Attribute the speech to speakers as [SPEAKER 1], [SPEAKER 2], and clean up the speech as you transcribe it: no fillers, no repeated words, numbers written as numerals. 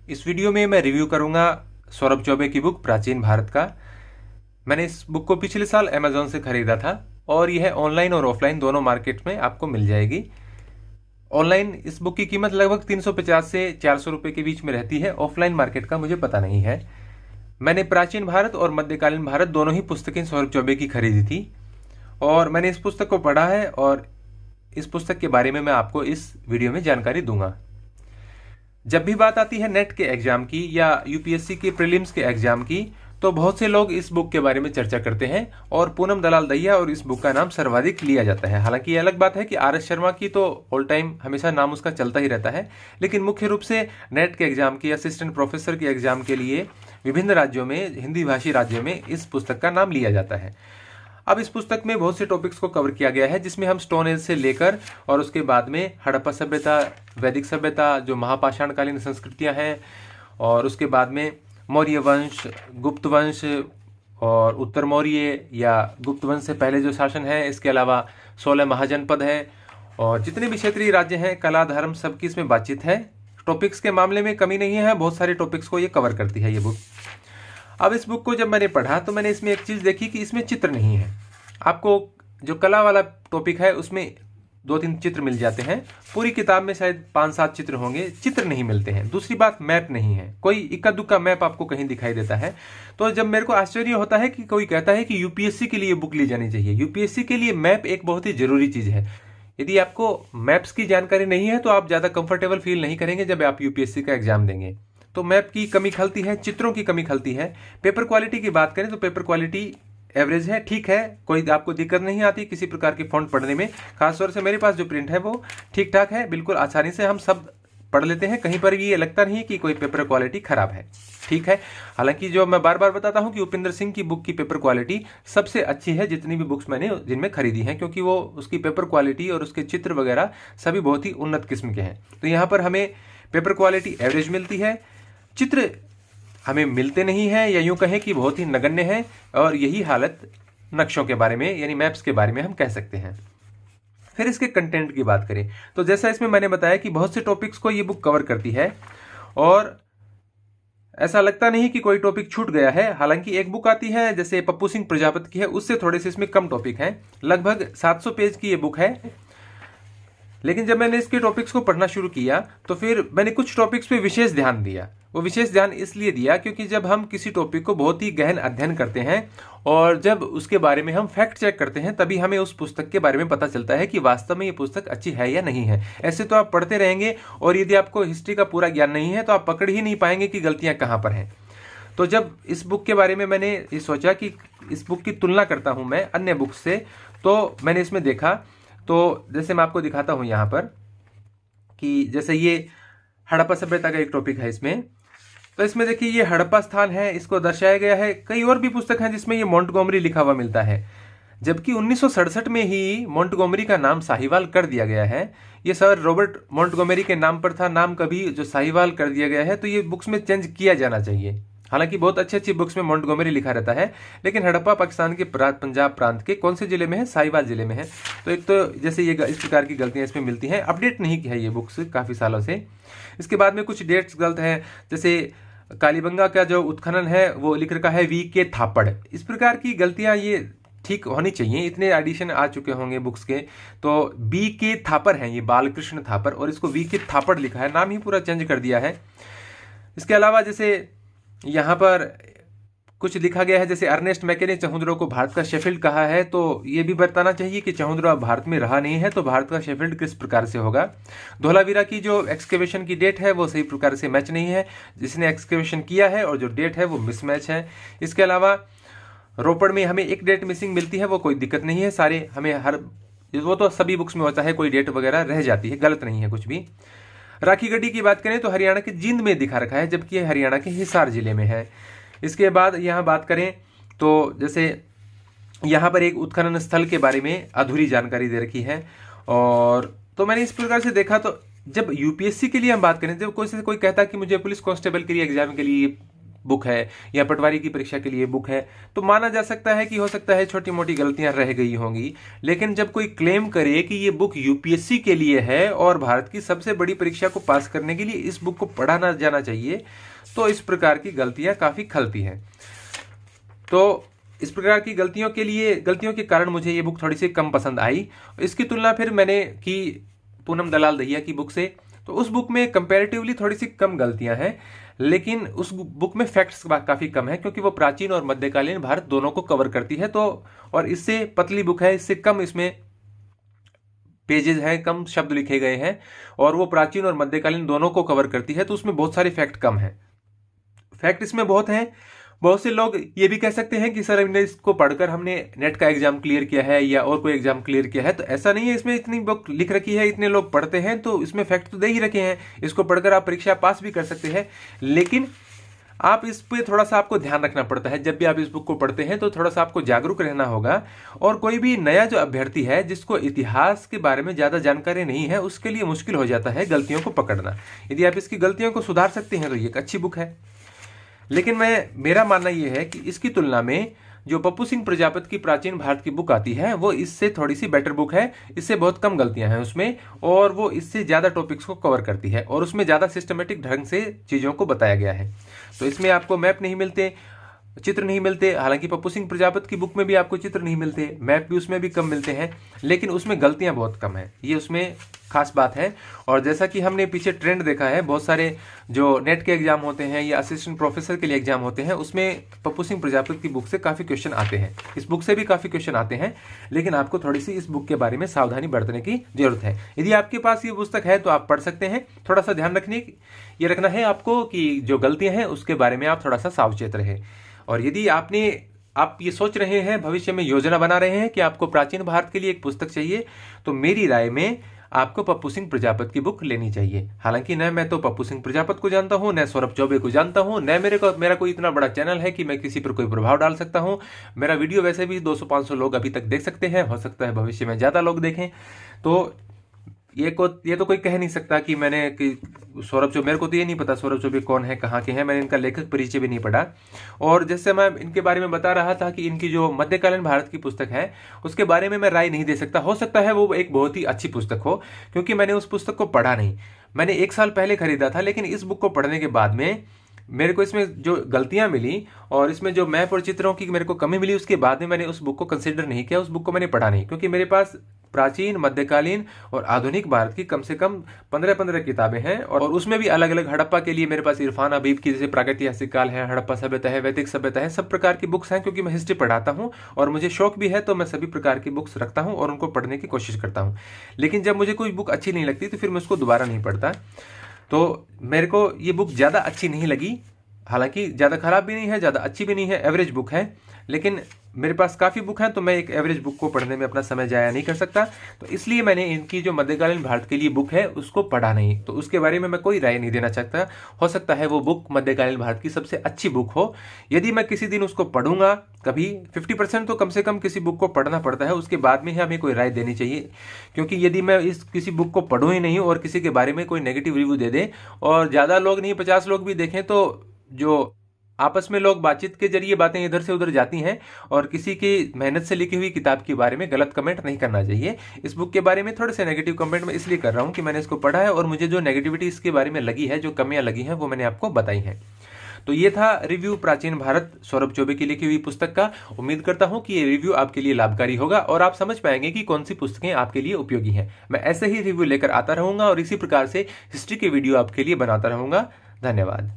[SPEAKER 1] इस वीडियो में मैं रिव्यू करूंगा सौरभ चौबे की बुक प्राचीन भारत का। मैंने इस बुक को पिछले साल अमेजोन से खरीदा था और यह ऑनलाइन और ऑफलाइन दोनों मार्केट में आपको मिल जाएगी। ऑनलाइन इस बुक की कीमत लगभग 350 से 400 रुपये के बीच में रहती है। ऑफलाइन मार्केट का मुझे पता नहीं है। मैंने प्राचीन भारत और मध्यकालीन भारत दोनों ही पुस्तकें सौरभ चौबे की खरीदी थी और मैंने इस पुस्तक को पढ़ा है और इस पुस्तक के बारे में मैं आपको इस वीडियो में जानकारी दूंगा। जब भी बात आती है नेट के एग्जाम की या यूपीएससी के प्रीलिम्स के एग्जाम की, तो बहुत से लोग इस बुक के बारे में चर्चा करते हैं और पूनम दलाल दहिया और इस बुक का नाम सर्वाधिक लिया जाता है। हालांकि ये अलग बात है कि आर एस शर्मा की तो ऑल टाइम हमेशा नाम उसका चलता ही रहता है, लेकिन मुख्य रूप से नेट के एग्जाम की, असिस्टेंट प्रोफेसर के एग्जाम के लिए विभिन्न राज्यों में, हिंदी भाषी राज्यों में इस पुस्तक का नाम लिया जाता है। अब इस पुस्तक में बहुत से टॉपिक्स को कवर किया गया है, जिसमें हम स्टोन एज से लेकर और उसके बाद में हड़प्पा सभ्यता, वैदिक सभ्यता, जो महापाषाणकालीन संस्कृतियां हैं, और उसके बाद में मौर्य वंश, गुप्त वंश और उत्तर मौर्य या गुप्त वंश से पहले जो शासन है, इसके अलावा 16 महाजनपद है और जितने भी क्षेत्रीय राज्य हैं, कला, धर्म, सबकी इसमें बातचीत है। टॉपिक्स के मामले में कमी नहीं है, बहुत सारे टॉपिक्स को ये कवर करती है ये बुक। अब इस बुक को जब मैंने पढ़ा तो मैंने इसमें एक चीज़ देखी कि इसमें चित्र नहीं है। आपको जो कला वाला टॉपिक है उसमें 2-3 चित्र मिल जाते हैं, पूरी किताब में शायद 5-7 चित्र होंगे, चित्र नहीं मिलते हैं। दूसरी बात, मैप नहीं है, कोई इक्का दुक्का मैप आपको कहीं दिखाई देता है। तो जब मेरे को आश्चर्य होता है कि कोई कहता है कि यूपीएससी के लिए बुक ली जानी चाहिए। यूपीएससी के लिए मैप एक बहुत ही जरूरी चीज़ है। यदि आपको मैप्स की जानकारी नहीं है तो आप ज़्यादा कंफर्टेबल फील नहीं करेंगे जब आप यूपीएससी का एग्जाम देंगे। तो मैप की कमी खलती है, चित्रों की कमी खलती है। पेपर क्वालिटी की बात करें तो पेपर क्वालिटी एवरेज है, ठीक है, कोई आपको दिक्कत नहीं आती किसी प्रकार की फॉन्ट पढ़ने में। खासतौर से मेरे पास जो प्रिंट है वो ठीक ठाक है, बिल्कुल आसानी से हम सब पढ़ लेते हैं। कहीं पर भी ये लगता नहीं कि कोई पेपर क्वालिटी खराब है, ठीक है। हालांकि जो मैं बार बार बताता हूं कि उपिंदर सिंह की बुक की पेपर क्वालिटी सबसे अच्छी है जितनी भी बुक्स मैंने जिनमें खरीदी हैं, क्योंकि वो उसकी पेपर क्वालिटी और उसके चित्र वगैरह सभी बहुत ही उन्नत किस्म के हैं। तो यहाँ पर हमें पेपर क्वालिटी एवरेज मिलती है, चित्र हमें मिलते नहीं हैं या यूं कहें कि बहुत ही नगण्य है। और यही हालत नक्शों के बारे में यानी मैप्स के बारे में हम कह सकते हैं। फिर इसके कंटेंट की बात करें तो जैसा इसमें मैंने बताया कि बहुत से टॉपिक्स को ये बुक कवर करती है और ऐसा लगता नहीं कि कोई टॉपिक छूट गया है। हालांकि एक बुक आती है जैसे पप्पू सिंह प्रजापति की है, उससे थोड़े से इसमें कम टॉपिक हैं। लगभग 700 पेज की ये बुक है, लेकिन जब मैंने इसके टॉपिक्स को पढ़ना शुरू किया तो फिर मैंने कुछ टॉपिक्स पे विशेष ध्यान दिया। वो विशेष ध्यान इसलिए दिया क्योंकि जब हम किसी टॉपिक को बहुत ही गहन अध्ययन करते हैं और जब उसके बारे में हम फैक्ट चेक करते हैं, तभी हमें उस पुस्तक के बारे में पता चलता है कि वास्तव में ये पुस्तक अच्छी है या नहीं है। ऐसे तो आप पढ़ते रहेंगे और यदि आपको हिस्ट्री का पूरा ज्ञान नहीं है तो आप पकड़ ही नहीं पाएंगे कि गलतियां कहाँ पर हैं। तो जब इस बुक के बारे में मैंने ये सोचा कि इस बुक की तुलना करता हूं मैं अन्य बुक से, तो मैंने इसमें देखा, तो जैसे मैं आपको दिखाता हूं यहां पर कि जैसे ये हड़प्पा सभ्यता का एक टॉपिक है इसमें। तो इसमें देखिए ये हड़प्पा स्थान है, इसको दर्शाया गया है। कई और भी पुस्तक हैं जिसमें ये मोंटगोमरी लिखा हुआ मिलता है, जबकि 1967 में ही मोंटगोमरी का नाम साहिवाल कर दिया गया है। ये सर रॉबर्ट मोंटगोमरी के नाम पर था, नाम कभी जो साहिवाल कर दिया गया है, तो ये बुक्स में चेंज किया जाना चाहिए। हालांकि बहुत अच्छी अच्छी बुक्स में मोंटगोमरी लिखा रहता है, लेकिन हड़प्पा पाकिस्तान के पंजाब प्रांत के कौन से जिले में है? साहिवाल जिले में है। तो एक तो जैसे ये इस प्रकार की गलतियां इसमें मिलती हैं, अपडेट नहीं की है ये बुक्स काफ़ी सालों से। इसके बाद में कुछ डेट्स गलत हैं, जैसे कालीबंगा का जो उत्खनन है वो लिख रखा है वी.के. थापड़। इस प्रकार की गलतियां ये ठीक होनी चाहिए। इतने एडिशन आ चुके होंगे बुक्स के, तो बी.के. थापर हैं ये, बालकृष्ण थापर, और इसको वी.के. थापड़ लिखा है, नाम ही पूरा चेंज कर दिया है। इसके अलावा जैसे यहाँ पर कुछ लिखा गया है, जैसे अर्नेस्ट मैके ने चहुंद्रो को भारत का शेफील्ड कहा है, तो ये भी बताना चाहिए कि चहुंद्रो अब भारत में रहा नहीं है, तो भारत का शेफील्ड किस प्रकार से होगा। धोलावीरा की जो एक्सकेवेशन की डेट है वो सही प्रकार से मैच नहीं है, जिसने एक्सकेवेशन किया है और जो डेट है वो मिसमैच है। इसके अलावा रोपड़ में हमें एक डेट मिसिंग मिलती है, वो कोई दिक्कत नहीं है, सारे हमें वो तो सभी बुक्स में होता है, कोई डेट वगैरह रह जाती है, गलत नहीं है कुछ भी। राखी गढ़ी की बात करें तो हरियाणा के जींद में दिखा रखा है, जबकि हरियाणा के हिसार जिले में है। इसके बाद यहाँ बात करें तो जैसे यहाँ पर एक उत्खनन स्थल के बारे में अधूरी जानकारी दे रखी है। और तो मैंने इस प्रकार से देखा, तो जब यूपीएससी के लिए हम बात करें, जब कोई कहता है कि मुझे पुलिस कांस्टेबल के लिए एग्जाम के लिए बुक है या पटवारी की परीक्षा के लिए बुक है, तो माना जा सकता है कि हो सकता है छोटी मोटी गलतियां रह गई होंगी। लेकिन जब कोई क्लेम करे कि ये बुक यूपीएससी के लिए है और भारत की सबसे बड़ी परीक्षा को पास करने के लिए इस बुक को पढ़ा ना जाना चाहिए, तो इस प्रकार की गलतियां काफी खलती हैं। तो इस प्रकार की गलतियों के कारण मुझे ये बुक थोड़ी सी कम पसंद आई। इसकी तुलना फिर मैंने की पूनम दलाल दहिया की बुक से, तो उस बुक में कंपैरेटिवली थोड़ी सी कम गलतियां हैं, लेकिन उस बुक में फैक्ट्स काफी कम है, क्योंकि वो प्राचीन और मध्यकालीन भारत दोनों को कवर करती है। तो और इससे पतली बुक है, इससे कम इसमें पेजेस हैं, कम शब्द लिखे गए हैं, और वो प्राचीन और मध्यकालीन दोनों को कवर करती है, तो उसमें बहुत सारे फैक्ट कम है। फैक्ट इसमें बहुत हैं। बहुत से लोग ये भी कह सकते हैं कि सर हमने इसको पढ़कर हमने नेट का एग्जाम क्लियर किया है या और कोई एग्जाम क्लियर किया है, तो ऐसा नहीं है। इसमें इतनी बुक लिख रखी है, इतने लोग पढ़ते हैं, तो इसमें फैक्ट तो दे ही रखे हैं, इसको पढ़कर आप परीक्षा पास भी कर सकते हैं। लेकिन आप इस पे थोड़ा सा आपको ध्यान रखना पड़ता है। जब भी आप इस बुक को पढ़ते हैं तो थोड़ा सा आपको जागरूक रहना होगा। और कोई भी नया जो अभ्यर्थी है जिसको इतिहास के बारे में ज्यादा जानकारी नहीं है, उसके लिए मुश्किल हो जाता है गलतियों को पकड़ना। यदि आप इसकी गलतियों को सुधार सकते हैं तो ये एक अच्छी बुक है। लेकिन मेरा मानना यह है कि इसकी तुलना में जो पप्पू सिंह प्रजापति की प्राचीन भारत की बुक आती है वो इससे थोड़ी सी बेटर बुक है। इससे बहुत कम गलतियां हैं उसमें, और वो इससे ज्यादा टॉपिक्स को कवर करती है, और उसमें ज्यादा सिस्टमेटिक ढंग से चीजों को बताया गया है। तो इसमें आपको मैप नहीं मिलते, चित्र नहीं मिलते। हालांकि पप्पू सिंह प्रजापति की बुक में भी आपको चित्र नहीं मिलते, मैप भी उसमें भी कम मिलते हैं, लेकिन उसमें गलतियां बहुत कम है, ये उसमें खास बात है। और जैसा कि हमने पीछे ट्रेंड देखा है, बहुत सारे जो नेट के एग्जाम होते हैं या असिस्टेंट प्रोफेसर के लिए एग्जाम होते हैं, उसमें पप्पू सिंह प्रजापति की बुक से काफी क्वेश्चन आते हैं, इस बुक से भी काफी क्वेश्चन आते हैं। लेकिन आपको थोड़ी सी इस बुक के बारे में सावधानी बरतने की जरूरत है। यदि आपके पास ये पुस्तक है तो आप पढ़ सकते हैं। थोड़ा सा ध्यान ये रखना है आपको कि जो गलतियां हैं उसके बारे में आप थोड़ा सा सावचेत रहे। और यदि आप ये सोच रहे हैं, भविष्य में योजना बना रहे हैं कि आपको प्राचीन भारत के लिए एक पुस्तक चाहिए, तो मेरी राय में आपको पप्पू सिंह प्रजापति की बुक लेनी चाहिए। हालांकि न मैं तो पप्पू सिंह प्रजापति को जानता हूं, न सौरभ चौबे को जानता हूं, न मेरा कोई इतना बड़ा चैनल है कि मैं किसी पर कोई प्रभाव डाल सकता हूं। मेरा वीडियो वैसे भी 200-500 लोग अभी तक देख सकते हैं, हो सकता है भविष्य में ज्यादा लोग देखें। तो ये तो कोई कह नहीं सकता कि सौरभ चौबे, मेरे को तो ये नहीं पता सौरभ चौबे कौन है, कहाँ के हैं, मैंने इनका लेखक परिचय भी नहीं पढ़ा। और जैसे मैं इनके बारे में बता रहा था कि इनकी जो मध्यकालीन भारत की पुस्तक है उसके बारे में मैं राय नहीं दे सकता। हो सकता है वो एक बहुत ही अच्छी पुस्तक हो, क्योंकि मैंने उस पुस्तक को पढ़ा नहीं। मैंने 1 साल पहले खरीदा था, लेकिन इस बुक को पढ़ने के बाद में मेरे को इसमें जो गलतियां मिली और इसमें जो मैप और चित्रों की मेरे को कमी मिली, उसके बाद में मैंने उस बुक को कंसिडर नहीं किया, उस बुक को मैंने पढ़ा नहीं। क्योंकि मेरे पास प्राचीन, मध्यकालीन और आधुनिक भारत की कम से कम 15 किताबें हैं, और उसमें भी अलग अलग, हड़प्पा के लिए मेरे पास इरफान हबीब की जैसे प्रागैतिहासिक काल है, हड़प्पा सभ्यता है, वैदिक सभ्यता है, सब प्रकार की बुक्स हैं। क्योंकि मैं हिस्ट्री पढ़ाता हूँ और मुझे शौक भी है, तो मैं सभी प्रकार की बुक्स रखता हूँ और उनको पढ़ने की कोशिश करता हूँ। लेकिन जब मुझे कोई बुक अच्छी नहीं लगती तो फिर मैं उसको दोबारा नहीं पढ़ता। तो मेरे को ये बुक ज्यादा अच्छी नहीं लगी। हालांकि ज्यादा खराब भी नहीं है, ज्यादा अच्छी भी नहीं है, एवरेज बुक है। लेकिन मेरे पास काफी बुक हैं, तो मैं एक एवरेज बुक को पढ़ने में अपना समय जाया नहीं कर सकता। तो इसलिए मैंने इनकी जो मध्यकालीन भारत के लिए बुक है उसको पढ़ा नहीं, तो उसके बारे में मैं कोई राय नहीं देना चाहता। हो सकता है वो बुक मध्यकालीन भारत की सबसे अच्छी बुक हो। यदि मैं किसी दिन उसको पढ़ूंगा, कभी 50% तो कम से कम किसी बुक को पढ़ना पड़ता है, उसके बाद में ही हमें कोई राय देनी चाहिए। क्योंकि यदि मैं किसी बुक को पढ़ूं ही नहीं और किसी के बारे में कोई नेगेटिव रिव्यू दे दे, और ज्यादा लोग नहीं 50 लोग भी देखें, तो जो आपस में लोग बातचीत के जरिए बातें इधर से उधर जाती हैं, और किसी की मेहनत से लिखी हुई किताब के बारे में गलत कमेंट नहीं करना चाहिए। इस बुक के बारे में थोड़े से नेगेटिव कमेंट मैं इसलिए कर रहा हूं कि मैंने इसको पढ़ा है और मुझे जो नेगेटिविटी इसके बारे में लगी है, जो कमियां लगी हैं, वो मैंने आपको बताई हैं। तो ये था रिव्यू प्राचीन भारत, सौरभ चौबे की लिखी हुई पुस्तक का। उम्मीद करता हूं कि ये रिव्यू आपके लिए लाभकारी होगा और आप समझ पाएंगे कि कौन सी पुस्तकें आपके लिए उपयोगी हैं। मैं ऐसे ही रिव्यू लेकर आता रहूंगा और इसी प्रकार से हिस्ट्री के वीडियो आपके लिए बनाता रहूंगा। धन्यवाद।